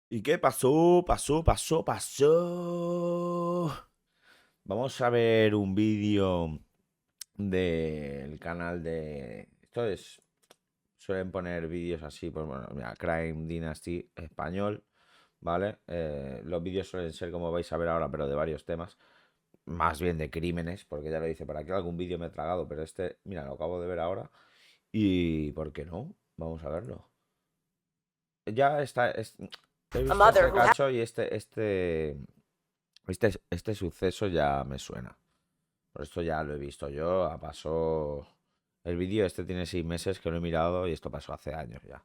¿Y qué pasó? Pasó. Vamos a ver un vídeo del canal de... Suelen poner vídeos así, pues bueno, mira, Crime Dynasty español, ¿vale? Los vídeos suelen ser como vais a ver ahora, pero de varios temas. Más bien de crímenes, porque ya lo dice por aquí, algún vídeo me he tragado, pero este, mira, lo acabo de ver ahora. ¿Y por qué no? Vamos a verlo. Ya está, he A visto mother este who had cacho y este suceso ya me suena. Por esto ya lo he visto yo. Pasó. El vídeo este tiene 6 meses que lo he mirado y esto pasó hace años ya.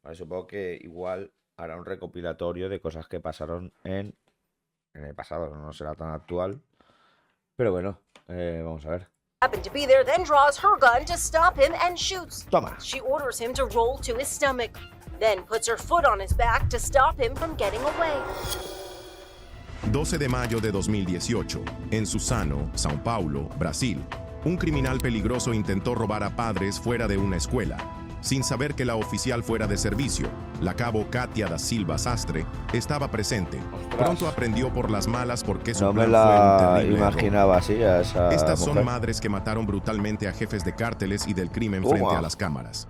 Vale, supongo que igual hará un recopilatorio de cosas que pasaron en el pasado. No será tan actual. Pero bueno, vamos a ver. happened to be there then draws her gun to stop him and shoots. Toma. She orders him to roll to his stomach, then puts her foot on his back to stop him from getting away. 12 de mayo de 2018, en Suzano, São Paulo, Brasil, un criminal peligroso intentó robar a padres fuera de una escuela, sin saber que la oficial fuera de servicio, la cabo Katia da Silva Sastre, estaba presente. Pronto aprendió por las malas por qué su No me plan fue un la terrible error. imaginaba así a esa Estas son mujer. madres que mataron brutalmente a jefes de cárteles y del crimen Toma. frente a las cámaras.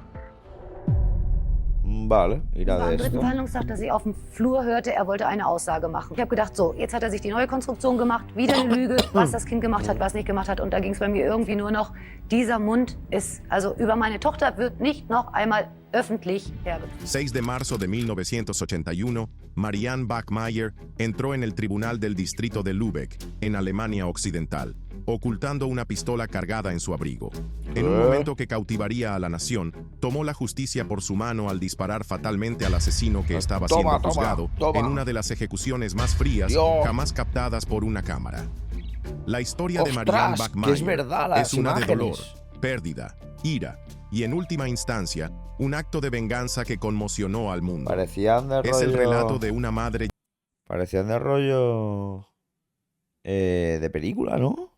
Vale, irá War de am dritten esto. Verhandlungstag, dass ich auf dem Flur hörte, er wollte eine Aussage machen. Ich habe gedacht, so, jetzt hat er sich die neue Konstruktion gemacht, wieder eine Lüge, was das Kind gemacht hat, was nicht gemacht hat. Und da ging es bei mir irgendwie nur noch, dieser Mund ist, also über meine Tochter wird nicht noch einmal öffentlich hergezogen. 6 de marzo de 1981, Marianne Bachmeier entró en el tribunal del distrito de Lübeck, en Alemania Occidental, ocultando una pistola cargada en su abrigo. En un momento que cautivaría a la nación, tomó la justicia por su mano al disparar fatalmente al asesino que estaba Toma, siendo toma, juzgado toma. en una de las ejecuciones más frías Dios. jamás captadas por una cámara. La historia de Ostras, Marianne que Bachmeier es verdad, las es una de dolor, imágenes. pérdida, ira y, en última instancia, un acto de venganza que conmocionó al mundo. Parecían de Es el rollo. relato de una madre Parecían de rollo. De película, ¿no?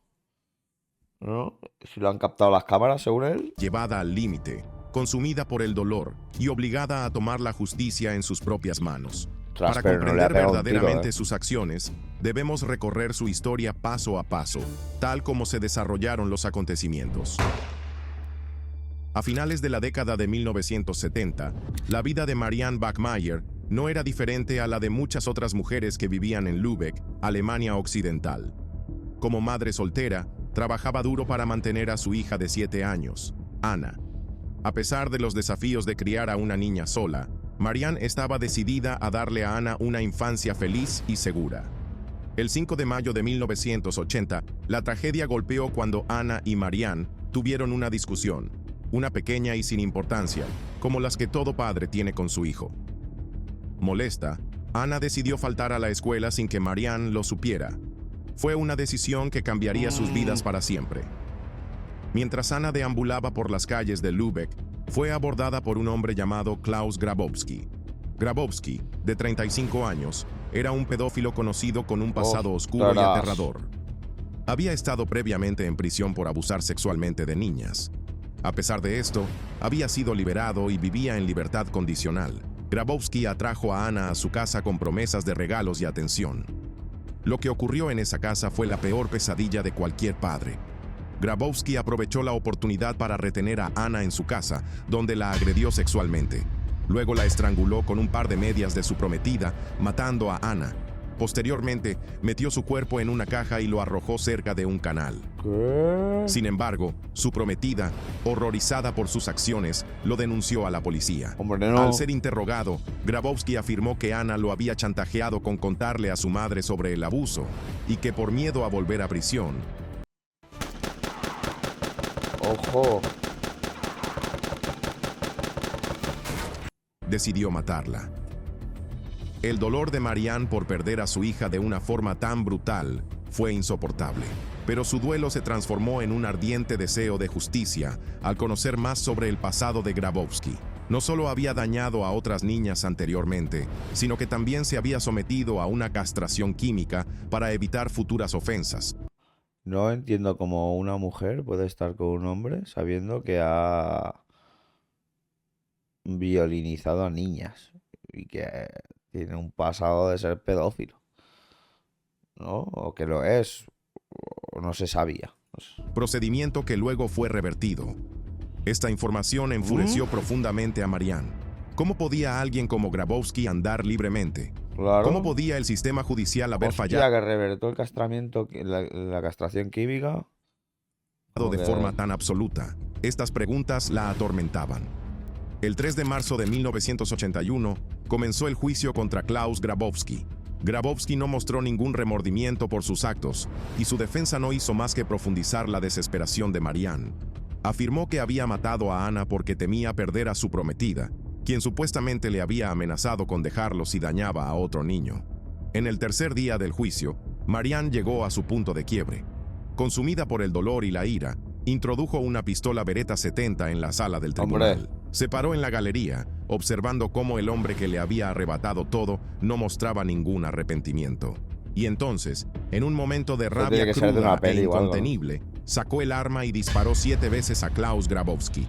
¿No? Si lo han captado las cámaras, según él. llevada al límite, consumida por el dolor y obligada a tomar la justicia en sus propias manos. Ostras, Para pero no le ha comprender pegado un tiro, verdaderamente sus acciones, debemos recorrer su historia paso a paso, tal como se desarrollaron los acontecimientos. A finales de la década de 1970, la vida de Marianne Bachmeier no era diferente a la de muchas otras mujeres que vivían en Lübeck, Alemania Occidental. Como madre soltera, trabajaba duro para mantener a su hija de 7 años, Ana. A pesar de los desafíos de criar a una niña sola, Marianne estaba decidida a darle a Ana una infancia feliz y segura. El 5 de mayo de 1980, la tragedia golpeó cuando Ana y Marianne tuvieron una discusión, una pequeña y sin importancia, como las que todo padre tiene con su hijo. Molesta, Ana decidió faltar a la escuela sin que Marianne lo supiera. Fue una decisión que cambiaría sus vidas para siempre. Mientras Ana deambulaba por las calles de Lübeck, fue abordada por un hombre llamado Klaus Grabowski. Grabowski, de 35 años, era un pedófilo conocido con un pasado oscuro y Ostras. aterrador. Había estado previamente en prisión por abusar sexualmente de niñas. A pesar de esto, había sido liberado y vivía en libertad condicional. Grabowski atrajo a Ana a su casa con promesas de regalos y atención. Lo que ocurrió en esa casa fue la peor pesadilla de cualquier padre. Grabowski aprovechó la oportunidad para retener a Ana en su casa, donde la agredió sexualmente. Luego la estranguló con un par de medias de su prometida, matando a Ana. Posteriormente, metió su cuerpo en una caja y lo arrojó cerca de un canal. ¿Qué? Sin embargo, su prometida, horrorizada por sus acciones, lo denunció a la policía. Hombre, no. Al ser interrogado, Grabowski afirmó que Ana lo había chantajeado con contarle a su madre sobre el abuso y que por miedo a volver a prisión, Ojo. decidió matarla. El dolor de Marianne por perder a su hija de una forma tan brutal fue insoportable, pero su duelo se transformó en un ardiente deseo de justicia al conocer más sobre el pasado de Grabowski. No solo había dañado a otras niñas anteriormente, sino que también se había sometido a una castración química para evitar futuras ofensas. No entiendo cómo una mujer puede estar con un hombre sabiendo que ha violinizado a niñas y que tiene un pasado de ser pedófilo, ¿no? O que lo es, o no se sabía. procedimiento que luego fue revertido. Esta información enfureció profundamente a Marianne. ¿Cómo podía alguien como Grabowski andar libremente? Claro. ¿Cómo podía el sistema judicial haber Hostia, fallado que revertó el castramiento, la castración química. de Joder. forma tan absoluta? Estas preguntas la atormentaban. El 3 de marzo de 1981 comenzó el juicio contra Klaus Grabowski. Grabowski no mostró ningún remordimiento por sus actos y su defensa no hizo más que profundizar la desesperación de Marianne. Afirmó que había matado a Ana porque temía perder a su prometida, quien supuestamente le había amenazado con dejarlo si dañaba a otro niño. En el tercer día del juicio, Marianne llegó a su punto de quiebre. Consumida por el dolor y la ira, introdujo una pistola Beretta 70 en la sala del tribunal. Se paró en la galería, observando cómo el hombre que le había arrebatado todo no mostraba ningún arrepentimiento. Y entonces, en un momento de tiene rabia que ser de cruda una e peli o algo, ¿no? incontenible, sacó el arma y disparó 7 veces a Klaus Grabowski.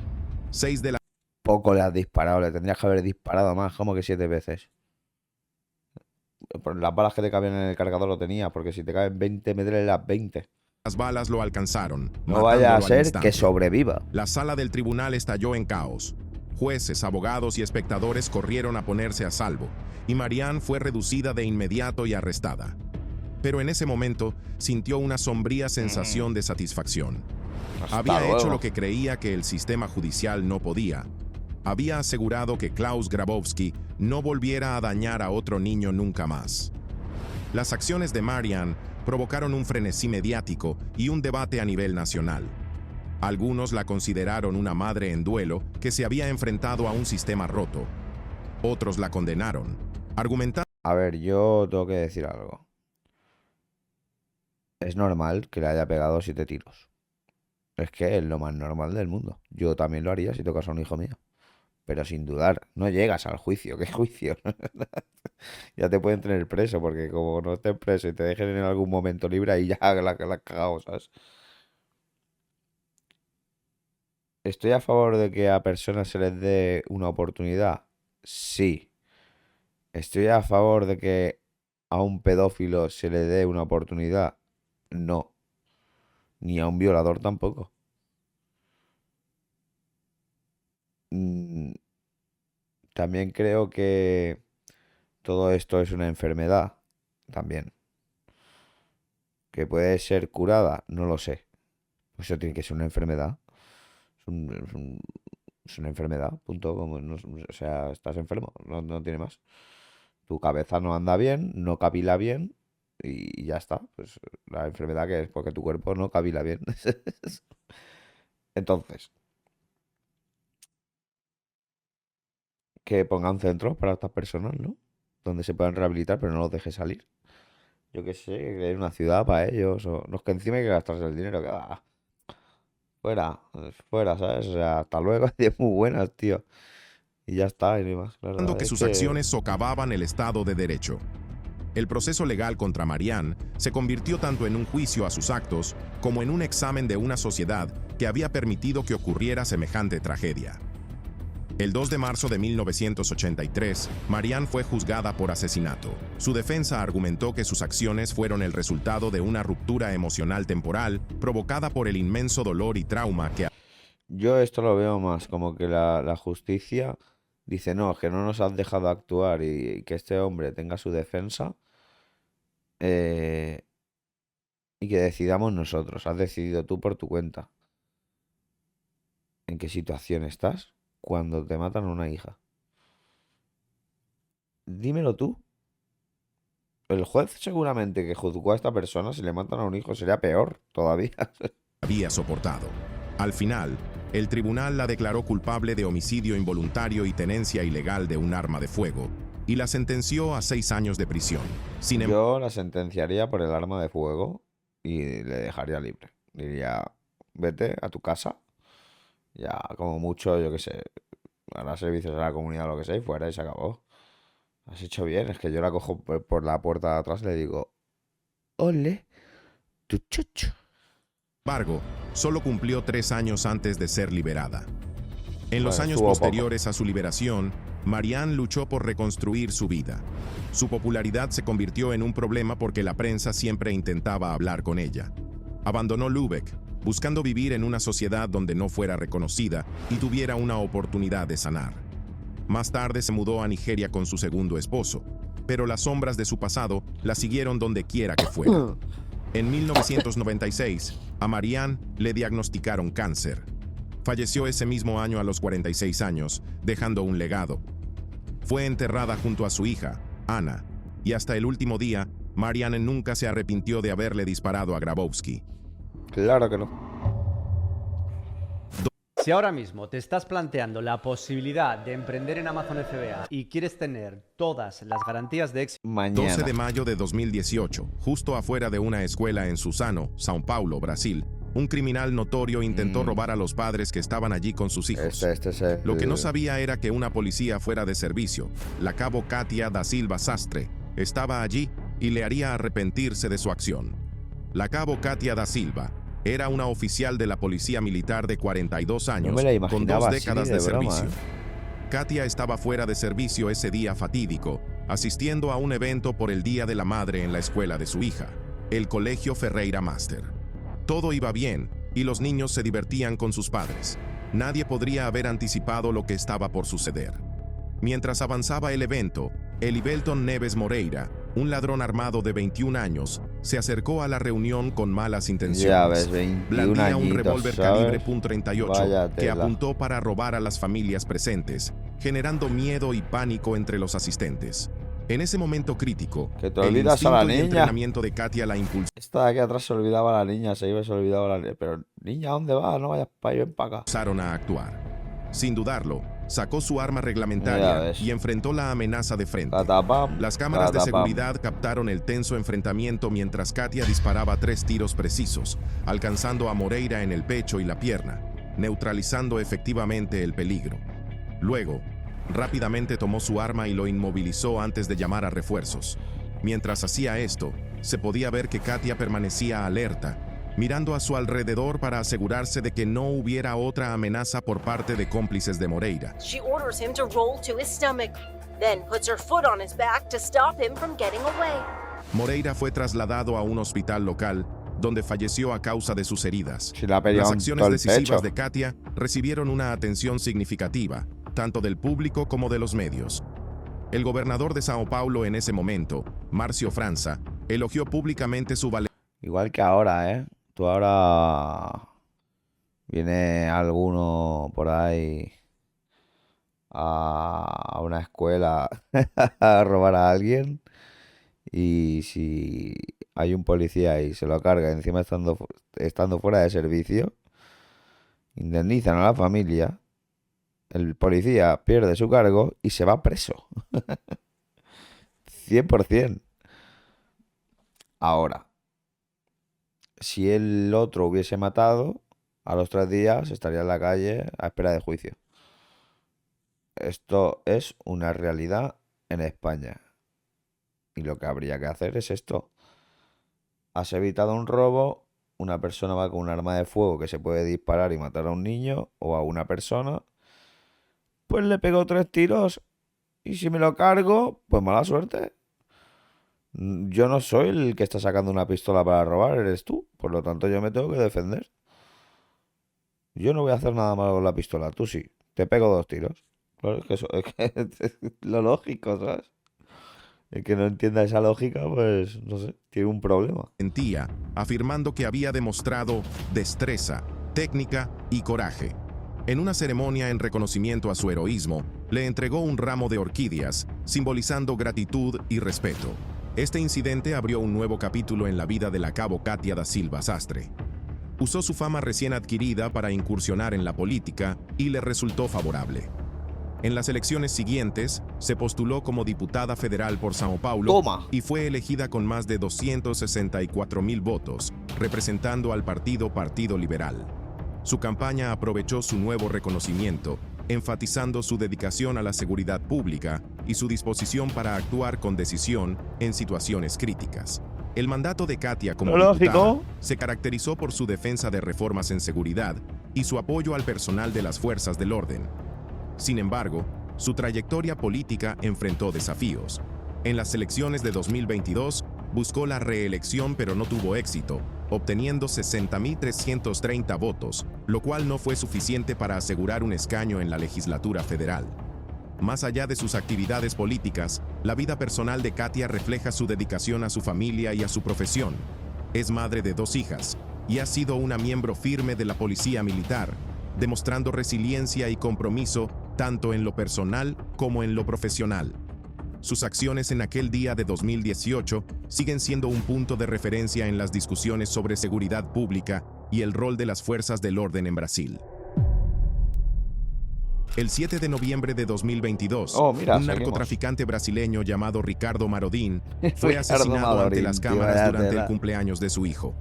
6 de Poco le has disparado, le tendrías que haber disparado más, como que 7 veces. Por las balas que te cabían en el cargador lo tenía, porque si te caben 20, métele las 20. las balas lo alcanzaron. No vaya a matándolo al ser instante. que sobreviva. La sala del tribunal estalló en caos. Jueces, abogados y espectadores corrieron a ponerse a salvo, y Marianne fue reducida de inmediato y arrestada. Pero en ese momento sintió una sombría sensación de satisfacción. Hasta Había luego. hecho lo que creía que el sistema judicial no podía. Había asegurado que Klaus Grabowski no volviera a dañar a otro niño nunca más. Las acciones de Marianne provocaron un frenesí mediático y un debate a nivel nacional. Algunos la consideraron una madre en duelo que se había enfrentado a un sistema roto. Otros la condenaron, argumentando A ver, yo tengo que decir algo. Es normal que le haya pegado 7 tiros. Es que es lo más normal del mundo. Yo también lo haría si tocas a un hijo mío. Pero sin dudar, no llegas al juicio. ¿Qué juicio? Ya te pueden tener preso, porque como no estés preso y te dejen en algún momento libre, ahí ya la has cagado, ¿sabes? ¿Estoy a favor de que a personas se les dé una oportunidad? Sí. ¿Estoy a favor de que a un pedófilo se le dé una oportunidad? No. Ni a un violador tampoco. También creo que todo esto es una enfermedad. También. ¿Que puede ser curada? No lo sé. Pues eso tiene que ser una enfermedad. Es una enfermedad, punto. O sea, estás enfermo, no tiene más. Tu cabeza no anda bien, no cavila bien y ya está. Pues la enfermedad que es porque tu cuerpo no cavila bien. Entonces, que pongan centros para estas personas, ¿no? Donde se puedan rehabilitar, pero no los deje salir. Yo qué sé, que hay una ciudad para ellos. O no, es que encima hay que gastarse el dinero que va. Fuera, ¿sabes? O sea, hasta luego, es muy buenas, tío. Y ya está, y no hay más. La verdad que es sus acciones socavaban el Estado de Derecho. El proceso legal contra Marianne se convirtió tanto en un juicio a sus actos como en un examen de una sociedad que había permitido que ocurriera semejante tragedia. El 2 de marzo de 1983, Marianne fue juzgada por asesinato. Su defensa argumentó que sus acciones fueron el resultado de una ruptura emocional temporal provocada por el inmenso dolor y trauma que Yo esto lo veo más como que la justicia dice, no, es que no nos has dejado actuar y que este hombre tenga su defensa y que decidamos nosotros. Has decidido tú por tu cuenta. ¿En qué situación estás cuando te matan a una hija? Dímelo tú. El juez seguramente que juzgó a esta persona, si le matan a un hijo, sería peor todavía. había soportado. Al final, el tribunal la declaró culpable de homicidio involuntario y tenencia ilegal de un arma de fuego y la sentenció a 6 años de prisión. Sin embargo, Yo la sentenciaría por el arma de fuego y le dejaría libre. Diría, vete a tu casa. Ya, como mucho, yo qué sé, hará servicios a la comunidad o lo que sea y fuera y se acabó. Has hecho bien, es que yo la cojo por la puerta de atrás y le digo, ole, tu chucho. solo cumplió 3 años antes de ser liberada. En los Bueno, años estuvo poco. posteriores a su liberación, Marianne luchó por reconstruir su vida. Su popularidad se convirtió en un problema porque la prensa siempre intentaba hablar con ella. Abandonó Lübeck, buscando vivir en una sociedad donde no fuera reconocida y tuviera una oportunidad de sanar. Más tarde se mudó a Nigeria con su segundo esposo, pero las sombras de su pasado la siguieron donde quiera que fuera. En 1996, a Marianne le diagnosticaron cáncer. Falleció ese mismo año a los 46 años, dejando un legado. Fue enterrada junto a su hija, Anna, y hasta el último día, Marianne nunca se arrepintió de haberle disparado a Grabowski. Claro que no. Si ahora mismo te estás planteando la posibilidad de emprender en Amazon FBA y quieres tener todas las garantías de éxito, Mañana. 12 de mayo de 2018, justo afuera de una escuela en Suzano, São Paulo, Brasil, un criminal notorio intentó robar a los padres que estaban allí con sus hijos. Este es el... Lo que no sabía era que una policía fuera de servicio, la cabo Katia da Silva Sastre, estaba allí y le haría arrepentirse de su acción. La cabo Katia da Silva era una oficial de la policía militar de 42 años, No me la con imaginaba 2 así décadas de de broma, servicio. Katia estaba fuera de servicio ese día fatídico, asistiendo a un evento por el Día de la Madre en la escuela de su hija, el Colegio Ferreira Master. Todo iba bien y los niños se divertían con sus padres. Nadie podría haber anticipado lo que estaba por suceder. Mientras avanzaba el evento, Elivelton Neves Moreira, un ladrón armado de 21 años, se acercó a la reunión con malas intenciones. Ya ves, 21 Blandía un añitos, revólver ¿sabes? calibre .38 Vaya que tela. apuntó para robar a las familias presentes, generando miedo y pánico entre los asistentes. En ese momento crítico, Que te el olvidas a la instinto y niña. entrenamiento de Katia la impulsó. Esta de aquí atrás se olvidaba la niña, se olvidaba la niña. Pero, niña, ¿dónde vas? No vayas para ir, ven para acá. Empezaron a actuar. Sin dudarlo, sacó su arma Ya reglamentaria ves. y enfrentó la amenaza de frente. Catapam, Las cámaras de catapam. seguridad captaron el tenso enfrentamiento mientras Katia disparaba 3 tiros precisos, alcanzando a Moreira en el pecho y la pierna, neutralizando efectivamente el peligro. Luego, rápidamente tomó su arma y lo inmovilizó antes de llamar a refuerzos. Mientras hacía esto, se podía ver que Katia permanecía alerta, mirando a su alrededor para asegurarse de que no hubiera otra amenaza por parte de cómplices de Moreira. She orders him to roll to his stomach, then puts her foot on his back to stop him from getting away. Moreira fue trasladado a un hospital local, donde falleció a causa de sus heridas. Si la Las peleado en acciones todo el decisivas pecho. de Katia recibieron una atención significativa, tanto del público como de los medios. El gobernador de Sao Paulo en ese momento, Márcio França, elogió públicamente su valentía. Igual que ahora, ¿eh? Tú ahora... Viene alguno por ahí a una escuela a robar a alguien y si hay un policía y se lo carga encima estando fuera de servicio, indemnizan a la familia, el policía pierde su cargo y se va preso. 100%. Ahora, si el otro hubiese matado, a los 3 días estaría en la calle a espera de juicio. Esto es una realidad en España. Y lo que habría que hacer es esto. Has evitado un robo, una persona va con un arma de fuego que se puede disparar y matar a un niño o a una persona, pues le pego 3 tiros y si me lo cargo, pues mala suerte. Yo no soy el que está sacando una pistola para robar, eres tú. Por lo tanto, yo me tengo que defender. Yo no voy a hacer nada malo con la pistola, tú sí. Te pego 2 tiros. Claro, es que eso es lo lógico, ¿sabes? El que no entienda esa lógica, pues, no sé, tiene un problema. Afirmando que había demostrado destreza, técnica y coraje. En una ceremonia en reconocimiento a su heroísmo, le entregó un ramo de orquídeas, simbolizando gratitud y respeto. Este incidente abrió un nuevo capítulo en la vida de la cabo Katia da Silva Sastre. Usó su fama recién adquirida para incursionar en la política y le resultó favorable. En las elecciones siguientes, se postuló como diputada federal por Sao Paulo ¡Toma! y fue elegida con más de 264,000 votos, representando al Partido Liberal. Su campaña aprovechó su nuevo reconocimiento, enfatizando su dedicación a la seguridad pública y su disposición para actuar con decisión en situaciones críticas. El mandato de Katia como diputada se caracterizó por su defensa de reformas en seguridad y su apoyo al personal de las fuerzas del orden. Sin embargo, su trayectoria política enfrentó desafíos. En las elecciones de 2022, buscó la reelección pero no tuvo éxito, obteniendo 60.330 votos, lo cual no fue suficiente para asegurar un escaño en la legislatura federal. Más allá de sus actividades políticas, la vida personal de Katia refleja su dedicación a su familia y a su profesión. Es madre de 2 hijas y ha sido una miembro firme de la policía militar, demostrando resiliencia y compromiso tanto en lo personal como en lo profesional. Sus acciones en aquel día de 2018 siguen siendo un punto de referencia en las discusiones sobre seguridad pública y el rol de las fuerzas del orden en Brasil. El 7 de noviembre de 2022, un seguimos. narcotraficante brasileño llamado Ricardo Marodin fue Ricardo asesinado ante Marodin, las tío, cámaras vaya durante tela. el cumpleaños de su hijo.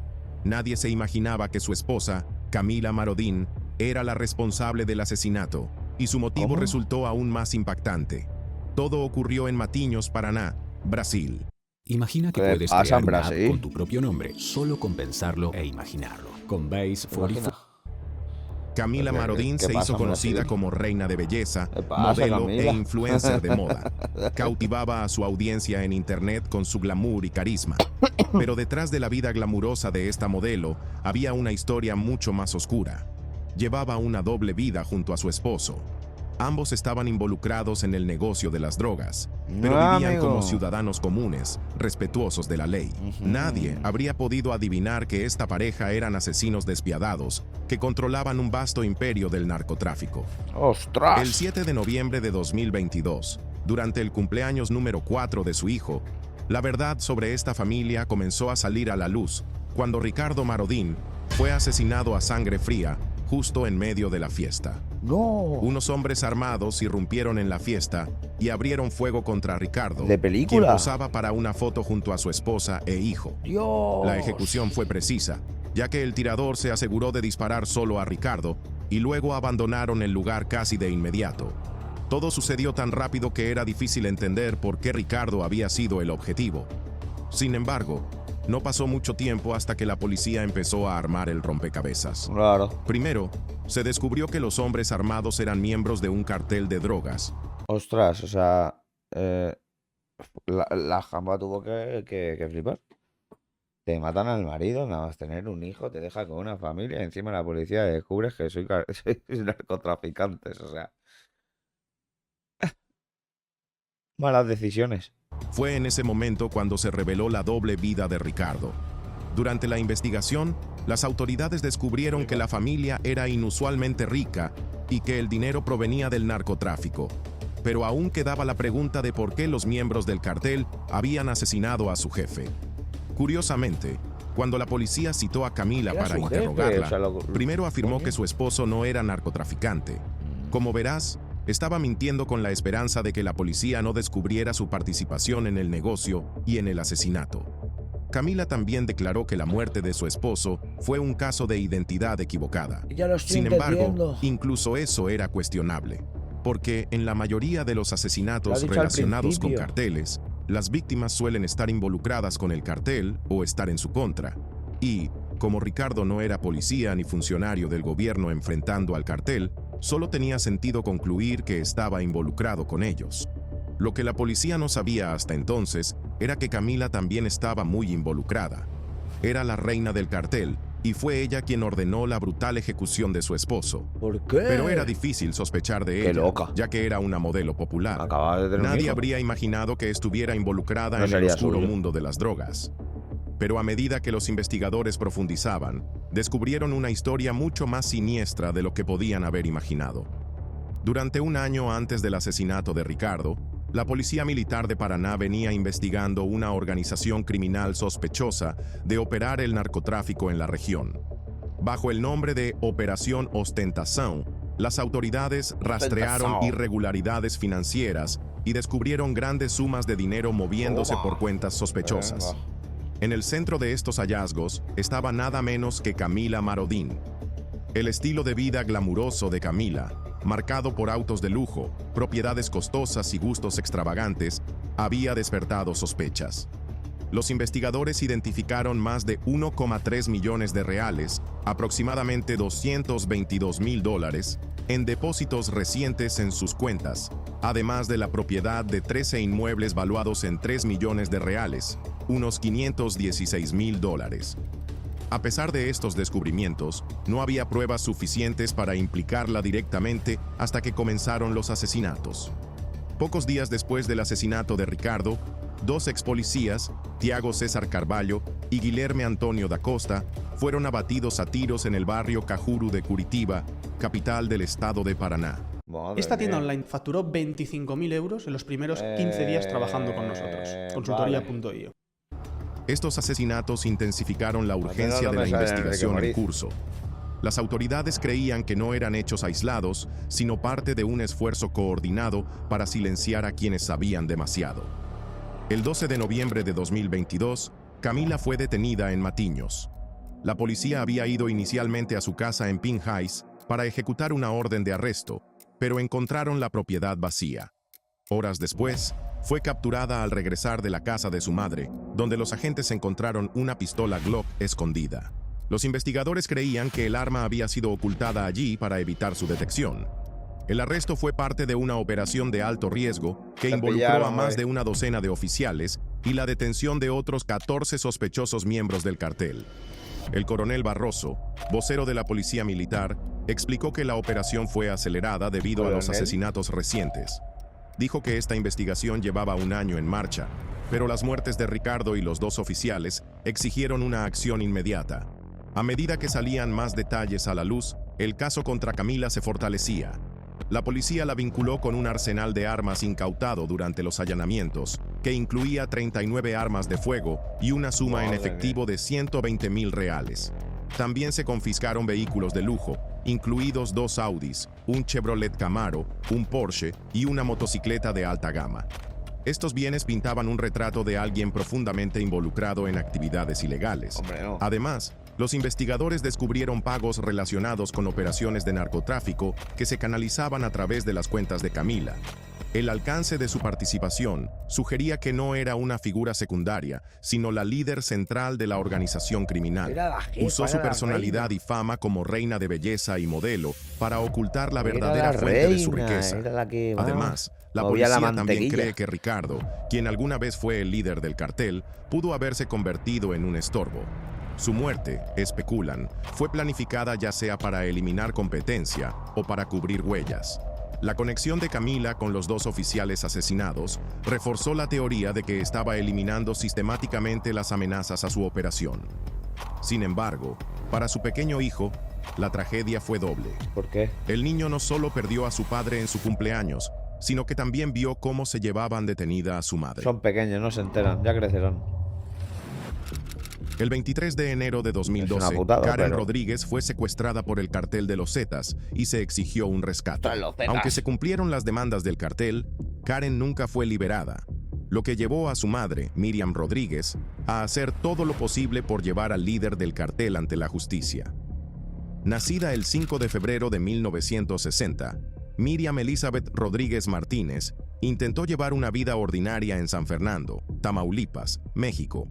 Nadie se imaginaba que su esposa, Camila Marodin, era la responsable del asesinato, y su motivo ¿Cómo? resultó aún más impactante. Todo ocurrió en Matinhos, Paraná, Brasil. Imagina que ¿Qué puedes pasa crear en una app Brasil? con tu propio nombre, solo con pensarlo e imaginarlo. Con Base ¿Te imaginas? 44. Camila ¿Qué- Marodin qué se pasa hizo en conocida Brasil? como reina de belleza, ¿Qué pasa, modelo Camila? e influencer de moda. Cautivaba a su audiencia en internet con su glamour y carisma. Pero detrás de la vida glamurosa de esta modelo había una historia mucho más oscura. Llevaba una doble vida junto a su esposo. Ambos estaban involucrados en el negocio de las drogas, pero No, vivían amigo. como ciudadanos comunes, respetuosos de la ley. Nadie habría podido adivinar que esta pareja eran asesinos despiadados que controlaban un vasto imperio del narcotráfico. ¡Ostras! El 7 de noviembre de 2022, durante el cumpleaños número 4 de su hijo, la verdad sobre esta familia comenzó a salir a la luz cuando Ricardo Marodin fue asesinado a sangre fría justo en medio de la fiesta. ¡No! Unos hombres armados irrumpieron en la fiesta y abrieron fuego contra Ricardo, ¿De película? quien posaba para una foto junto a su esposa e hijo. ¡Dios! La ejecución fue precisa, ya que el tirador se aseguró de disparar solo a Ricardo y luego abandonaron el lugar casi de inmediato. Todo sucedió tan rápido que era difícil entender por qué Ricardo había sido el objetivo. Sin embargo, no pasó mucho tiempo hasta que la policía empezó a armar el rompecabezas. Claro. Primero, se descubrió que los hombres armados eran miembros de un cartel de drogas. Ostras, o sea, la jamba tuvo que flipar. Te matan al marido, nada más tener un hijo, te deja con una familia, y encima la policía descubre que sois narcotraficantes, o sea. Malas decisiones. Fue en ese momento cuando se reveló la doble vida de Ricardo. Durante la investigación, las autoridades descubrieron que la familia era inusualmente rica y que el dinero provenía del narcotráfico. Pero aún quedaba la pregunta de por qué los miembros del cartel habían asesinado a su jefe. Curiosamente, cuando la policía citó a Camila Era para su jefe, interrogarla, o sea, primero afirmó coño. que su esposo no era narcotraficante. Como verás, estaba mintiendo con la esperanza de que la policía no descubriera su participación en el negocio y en el asesinato. Camila también declaró que la muerte de su esposo fue un caso de identidad equivocada. Ya lo estoy Sin embargo, entendiendo. incluso eso era cuestionable, porque en la mayoría de los Lo asesinatos ha dicho al relacionados con principio. carteles, las víctimas suelen estar involucradas con el cartel o estar en su contra. Y, como Ricardo no era policía ni funcionario del gobierno enfrentando al cartel, solo tenía sentido concluir que estaba involucrado con ellos. Lo que la policía no sabía hasta entonces era que Camila también estaba muy involucrada. Era la reina del cartel y fue ella quien ordenó la brutal ejecución de su esposo. ¿Por qué? Pero era difícil sospechar de Qué ella, loca. ya que era una modelo popular. Acababa de tener un Nadie hijo. habría imaginado que estuviera involucrada No en el sería oscuro suyo. mundo de las drogas. Pero a medida que los investigadores profundizaban, descubrieron una historia mucho más siniestra de lo que podían haber imaginado. Durante un año antes del asesinato de Ricardo, la Policía Militar de Paraná venía investigando una organización criminal sospechosa de operar el narcotráfico en la región. Bajo el nombre de Operación Ostentação, las autoridades rastrearon Ostentação. irregularidades financieras y descubrieron grandes sumas de dinero moviéndose Toma. por cuentas sospechosas. Venga. En el centro de estos hallazgos estaba nada menos que Camila Marodin. El estilo de vida glamuroso de Camila, marcado por autos de lujo, propiedades costosas y gustos extravagantes, había despertado sospechas. Los investigadores identificaron más de 1,3 millones de reales, aproximadamente $222,000, en depósitos recientes en sus cuentas, además de la propiedad de 13 inmuebles valuados en 3 millones de reales, unos $516,000. A pesar de estos descubrimientos, no había pruebas suficientes para implicarla directamente hasta que comenzaron los asesinatos. Pocos días después del asesinato de Ricardo, 2 expolicías, Tiago César Carvalho y Guilherme Antonio da Costa, fueron abatidos a tiros en el barrio Cajuru de Curitiba, capital del estado de Paraná. Madre Esta tienda mía. online facturó 25.000 euros en los primeros 15 días trabajando con nosotros. Consultoría.io. Estos asesinatos intensificaron la urgencia no de me la sale investigación en Enrique curso. Las autoridades creían que no eran hechos aislados, sino parte de un esfuerzo coordinado para silenciar a quienes sabían demasiado. El 12 de noviembre de 2022, Camila fue detenida en Matiños. La policía había ido inicialmente a su casa en Pinhais para ejecutar una orden de arresto, pero encontraron la propiedad vacía. Horas después, fue capturada al regresar de la casa de su madre, donde los agentes encontraron una pistola Glock escondida. Los investigadores creían que el arma había sido ocultada allí para evitar su detección. El arresto fue parte de una operación de alto riesgo que Te involucró a pillaron, más güey. de una docena de oficiales y la detención de otros 14 sospechosos miembros del cartel. El coronel Barroso, vocero de la policía militar, explicó que la operación fue acelerada debido a los ¿Coronel? asesinatos recientes. Dijo que esta investigación llevaba un año en marcha, pero las muertes de Ricardo y los 2 oficiales exigieron una acción inmediata. A medida que salían más detalles a la luz, el caso contra Camila se fortalecía. La policía la vinculó con un arsenal de armas incautado durante los allanamientos, que incluía 39 armas de fuego y una suma en Madre efectivo de 120,000 reales. También se confiscaron vehículos de lujo, incluidos 2 Audis, un Chevrolet Camaro, un Porsche y una motocicleta de alta gama. Estos bienes pintaban un retrato de alguien profundamente involucrado en actividades ilegales. Hombre, no. Además, los investigadores descubrieron pagos relacionados con operaciones de narcotráfico que se canalizaban a través de las cuentas de Camila. El alcance de su participación sugería que no era una figura secundaria, sino la líder central de la organización criminal. Era la jefa, Usó su era la personalidad reina. y fama como reina de belleza y modelo para ocultar la Era verdadera la fuente de su reina, riqueza. era la que, vamos, Además, la movía la policía también mantequilla. cree que Ricardo, quien alguna vez fue el líder del cartel, pudo haberse convertido en un estorbo. Su muerte, especulan, fue planificada ya sea para eliminar competencia o para cubrir huellas. La conexión de Camila con los 2 oficiales asesinados reforzó la teoría de que estaba eliminando sistemáticamente las amenazas a su operación. Sin embargo, para su pequeño hijo, la tragedia fue doble. ¿Por qué? El niño no solo perdió a su padre en su cumpleaños, sino que también vio cómo se llevaban detenida a su madre. Son pequeños, no se enteran, ya crecerán. El 23 de enero de Es 2012, una putada, Karen pero- Rodríguez fue secuestrada por el cartel de los Zetas y se exigió un rescate. Ostras, los Zetas. Aunque se cumplieron las demandas del cartel, Karen nunca fue liberada, lo que llevó a su madre, Miriam Rodríguez, a hacer todo lo posible por llevar al líder del cartel ante la justicia. Nacida el 5 de febrero de 1960, Miriam Elizabeth Rodríguez Martínez intentó llevar una vida ordinaria en San Fernando, Tamaulipas, México.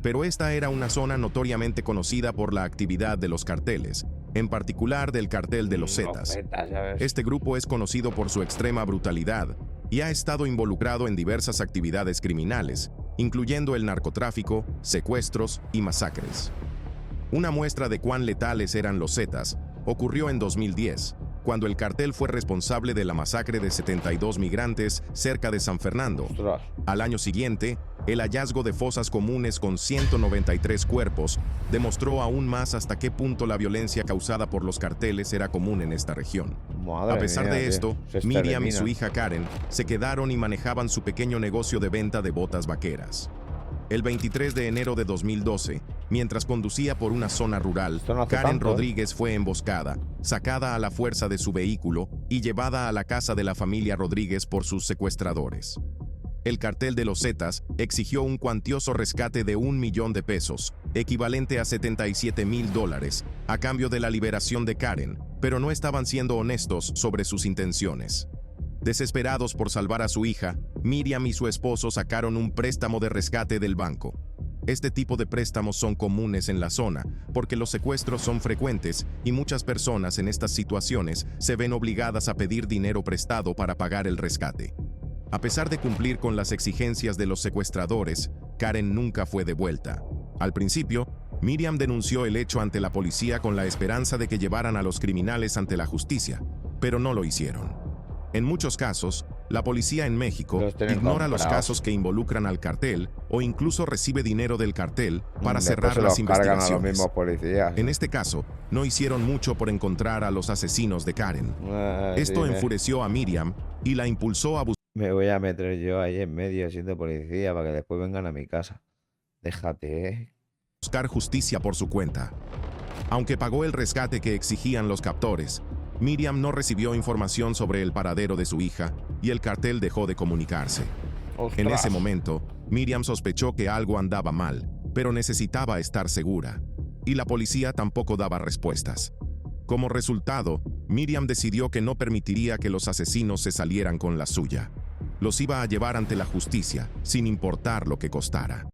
Pero esta era una zona notoriamente conocida por la actividad de los carteles, en particular del cartel de los Zetas. Zetas, ya ves. Este grupo es conocido por su extrema brutalidad y ha estado involucrado en diversas actividades criminales, incluyendo el narcotráfico, secuestros y masacres. Una muestra de cuán letales eran los Zetas ocurrió en 2010, cuando el cartel fue responsable de la masacre de 72 migrantes cerca de San Fernando. Ostras. Al año siguiente, el hallazgo de fosas comunes con 193 cuerpos demostró aún más hasta qué punto la violencia causada por los carteles era común en esta región. Madre A pesar mía, de tío. esto, Se Miriam y extermina. su hija Karen se quedaron y manejaban su pequeño negocio de venta de botas vaqueras. El 23 de enero de 2012, mientras conducía por una zona rural, Esto no hace Karen tanto, ¿eh? Rodríguez fue emboscada, sacada a la fuerza de su vehículo y llevada a la casa de la familia Rodríguez por sus secuestradores. El cartel de los Zetas exigió un cuantioso rescate de $1 millón, equivalente a $77,000, a cambio de la liberación de Karen, pero no estaban siendo honestos sobre sus intenciones. Desesperados por salvar a su hija, Miriam y su esposo sacaron un préstamo de rescate del banco. Este tipo de préstamos son comunes en la zona porque los secuestros son frecuentes y muchas personas en estas situaciones se ven obligadas a pedir dinero prestado para pagar el rescate. A pesar de cumplir con las exigencias de los secuestradores, Karen nunca fue devuelta. Al principio, Miriam denunció el hecho ante la policía con la esperanza de que llevaran a los criminales ante la justicia, pero no lo hicieron. En muchos casos, la policía en México ignora los casos que involucran al cartel o incluso recibe dinero del cartel para cerrar las investigaciones. En este caso, no hicieron mucho por encontrar a los asesinos de Karen. Esto enfureció a Miriam y la impulsó a Me voy a meter yo ahí en medio siendo policía para que después vengan a mi casa. Déjate, buscar justicia por su cuenta. Aunque pagó el rescate que exigían los captores, Miriam no recibió información sobre el paradero de su hija y el cartel dejó de comunicarse. En ese momento, Miriam sospechó que algo andaba mal, pero necesitaba estar segura, y la policía tampoco daba respuestas. Como resultado, Miriam decidió que no permitiría que los asesinos se salieran con la suya. Los iba a llevar ante la justicia, sin importar lo que costara.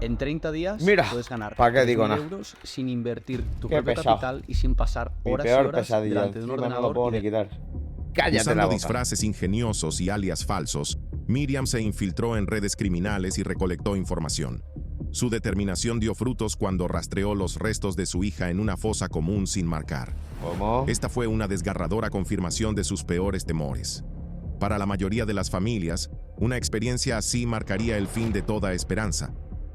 En 30 días puedes ganar 3.000 euros sin invertir tu Qué propio pesado. capital y sin pasar horas y horas delante de un ordenador. No lo puedo ni quitar. Cállate la Usando boca. disfraces ingeniosos y alias falsos, Miriam se infiltró en redes criminales y recolectó información. Su determinación dio frutos cuando rastreó los restos de su hija en una fosa común sin marcar. ¿Cómo? Esta fue una desgarradora confirmación de sus peores temores. Para la mayoría de las familias, una experiencia así marcaría el fin de toda esperanza.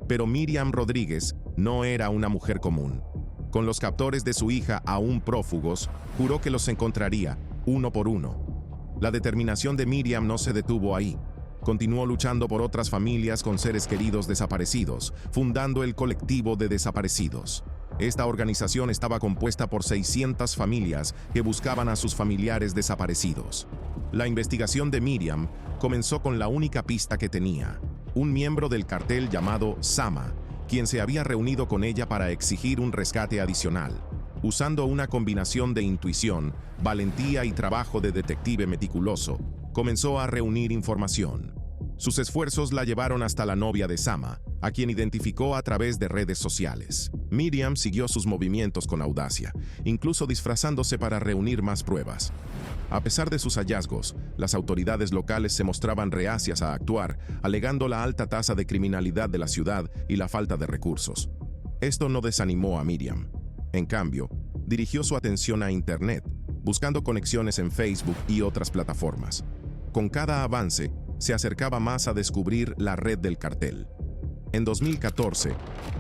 Pero Miriam Rodríguez no era una mujer común. Con los captores de su hija aún prófugos, juró que los encontraría, uno por uno. La determinación de Miriam no se detuvo ahí. Continuó luchando por otras familias con seres queridos desaparecidos, fundando el Colectivo de Desaparecidos. Esta organización estaba compuesta por 600 familias que buscaban a sus familiares desaparecidos. La investigación de Miriam comenzó con la única pista que tenía: un miembro del cartel llamado Sama, quien se había reunido con ella para exigir un rescate adicional. Usando una combinación de intuición, valentía y trabajo de detective meticuloso, comenzó a reunir información. Sus esfuerzos la llevaron hasta la novia de Sama, a quien identificó a través de redes sociales. Miriam siguió sus movimientos con audacia, incluso disfrazándose para reunir más pruebas. A pesar de sus hallazgos, las autoridades locales se mostraban reacias a actuar, alegando la alta tasa de criminalidad de la ciudad y la falta de recursos. Esto no desanimó a Miriam. En cambio, dirigió su atención a Internet, buscando conexiones en Facebook y otras plataformas. Con cada avance, se acercaba más a descubrir la red del cartel. En 2014,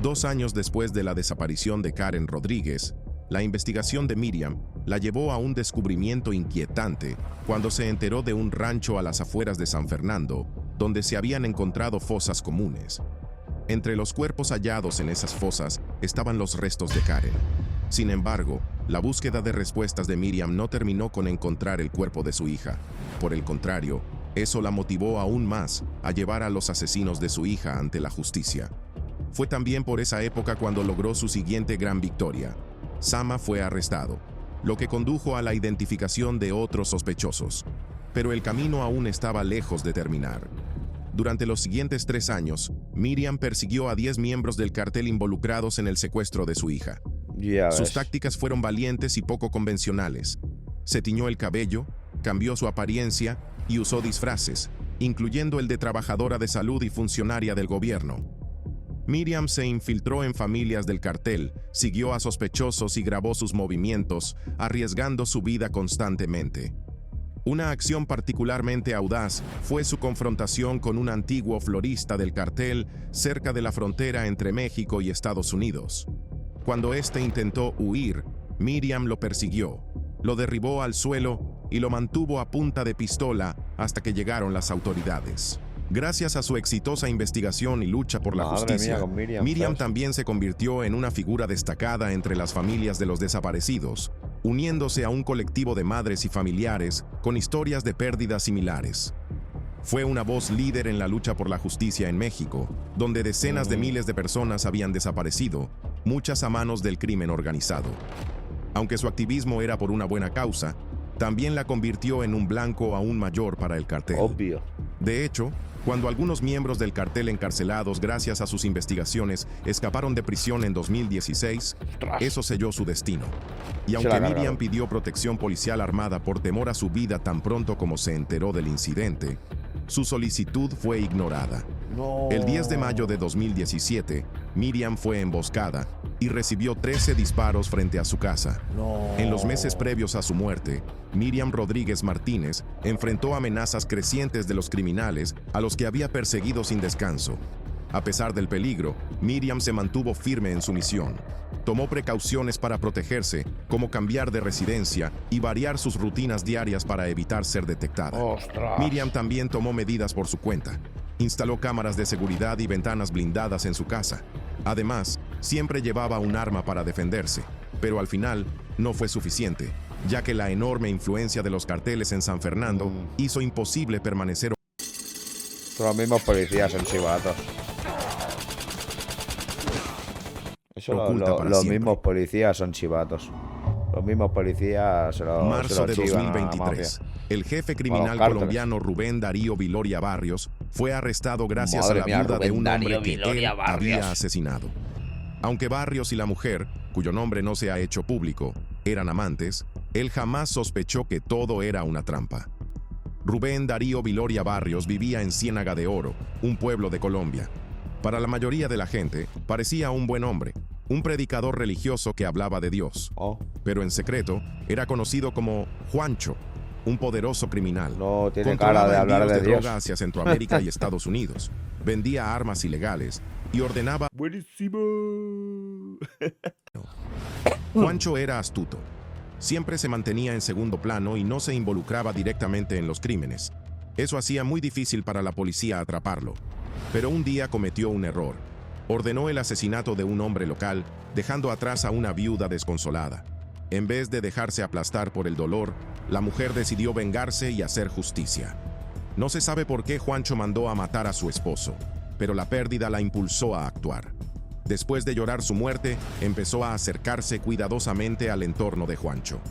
2 años después de la desaparición de Karen Rodríguez, la investigación de Miriam la llevó a un descubrimiento inquietante cuando se enteró de un rancho a las afueras de San Fernando, donde se habían encontrado fosas comunes. Entre los cuerpos hallados en esas fosas estaban los restos de Karen. Sin embargo, la búsqueda de respuestas de Miriam no terminó con encontrar el cuerpo de su hija. Por el contrario, eso la motivó aún más a llevar a los asesinos de su hija ante la justicia. Fue también por esa época cuando logró su siguiente gran victoria. Sama fue arrestado, lo que condujo a la identificación de otros sospechosos. Pero el camino aún estaba lejos de terminar. Durante los siguientes 3 años, Miriam persiguió a 10 miembros del cartel involucrados en el secuestro de su hija. Sus tácticas fueron valientes y poco convencionales. Se tiñó el cabello, cambió su apariencia y usó disfraces, incluyendo el de trabajadora de salud y funcionaria del gobierno. Miriam se infiltró en familias del cartel, siguió a sospechosos y grabó sus movimientos, arriesgando su vida constantemente. Una acción particularmente audaz fue su confrontación con un antiguo florista del cartel cerca de la frontera entre México y Estados Unidos. Cuando éste intentó huir, Miriam lo persiguió, lo derribó al suelo y lo mantuvo a punta de pistola hasta que llegaron las autoridades. Gracias a su exitosa investigación y lucha por la justicia, Miriam también se convirtió en una figura destacada entre las familias de los desaparecidos, uniéndose a un colectivo de madres y familiares con historias de pérdidas similares. Fue una voz líder en la lucha por la justicia en México, donde decenas de miles de personas habían desaparecido, muchas a manos del crimen organizado. Aunque su activismo era por una buena causa, también la convirtió en un blanco aún mayor para el cartel. Obvio. De hecho, Cuando algunos miembros del cartel encarcelados gracias a sus investigaciones escaparon de prisión en 2016, eso selló su destino. Y aunque Miriam pidió protección policial armada por temor a su vida tan pronto como se enteró del incidente, su solicitud fue ignorada. El 10 de mayo de 2017, Miriam fue emboscada y recibió 13 disparos frente a su casa. En los meses previos a su muerte, Miriam Rodríguez Martínez enfrentó amenazas crecientes de los criminales a los que había perseguido sin descanso. A pesar del peligro, Miriam se mantuvo firme en su misión. Tomó precauciones para protegerse, como cambiar de residencia y variar sus rutinas diarias para evitar ser detectada. Miriam también tomó medidas por su cuenta. Instaló cámaras de seguridad y ventanas blindadas en su casa. Además, siempre llevaba un arma para defenderse, pero al final no fue suficiente, ya que la enorme influencia de los carteles en San Fernando hizo imposible permanecer. Son los mismos policías, son chivatos. Eso los mismos policías son chivatos. Los mismos policías se lo Marzo de chivan 2023. El jefe criminal colombiano Rubén Darío Viloria Barrios fue arrestado gracias a la viuda de un hombre que él había asesinado. Aunque Barrios y la mujer, cuyo nombre no se ha hecho público, eran amantes, él jamás sospechó que todo era una trampa. Rubén Darío Viloria Barrios vivía en Ciénaga de Oro, un pueblo de Colombia. Para la mayoría de la gente, parecía un buen hombre, un predicador religioso que hablaba de Dios. Pero en secreto, era conocido como Juancho, un poderoso criminal. No tiene cara de hablar de Dios. Droga hacia Centroamérica y Estados Unidos. Vendía armas ilegales y ordenaba... ¡Buenísimo! Juancho era astuto. Siempre se mantenía en segundo plano y no se involucraba directamente en los crímenes. Eso hacía muy difícil para la policía atraparlo. Pero un día cometió un error. Ordenó el asesinato de un hombre local, dejando atrás a una viuda desconsolada. En vez de dejarse aplastar por el dolor, la mujer decidió vengarse y hacer justicia. No se sabe por qué Juancho mandó a matar a su esposo, pero la pérdida la impulsó a actuar. Después de llorar su muerte, empezó a acercarse cuidadosamente al entorno de Juancho.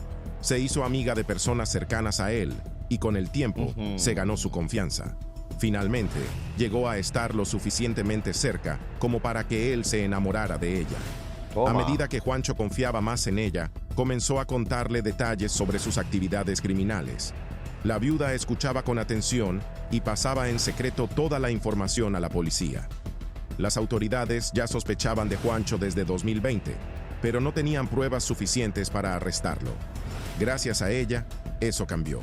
Se hizo amiga de personas cercanas a él y con el tiempo se ganó su confianza. Finalmente, llegó a estar lo suficientemente cerca como para que él se enamorara de ella. A medida que Juancho confiaba más en ella, comenzó a contarle detalles sobre sus actividades criminales. La viuda escuchaba con atención y pasaba en secreto toda la información a la policía. Las autoridades ya sospechaban de Juancho desde 2020, pero no tenían pruebas suficientes para arrestarlo. Gracias a ella, eso cambió.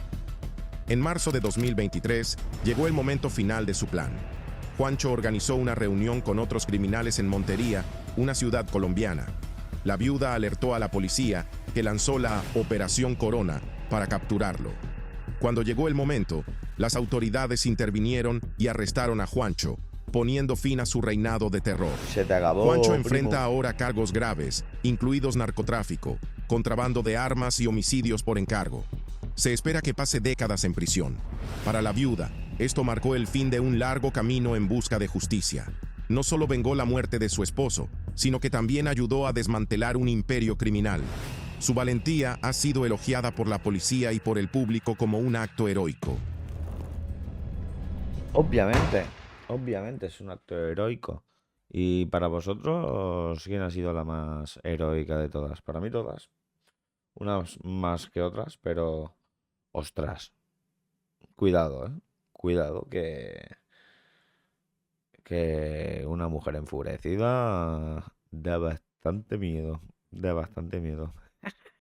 En marzo de 2023, llegó el momento final de su plan. Juancho organizó una reunión con otros criminales en Montería, una ciudad colombiana. La viuda alertó a la policía, que lanzó la Operación Corona para capturarlo. Cuando llegó el momento, las autoridades intervinieron y arrestaron a Juancho, poniendo fin a su reinado de terror. Se te acabó, Juancho enfrenta ahora cargos graves, incluidos narcotráfico, contrabando de armas y homicidios por encargo. Se espera que pase décadas en prisión. Para la viuda, esto marcó el fin de un largo camino en busca de justicia. No solo vengó la muerte de su esposo, sino que también ayudó a desmantelar un imperio criminal. Su valentía ha sido elogiada por la policía y por el público como un acto heroico. Obviamente es un acto heroico. Y para vosotros, ¿quién ha sido la más heroica de todas? Para mí todas. Unas más que otras, pero... Ostras. Cuidado, Cuidado que una mujer enfurecida da bastante miedo. Da bastante miedo.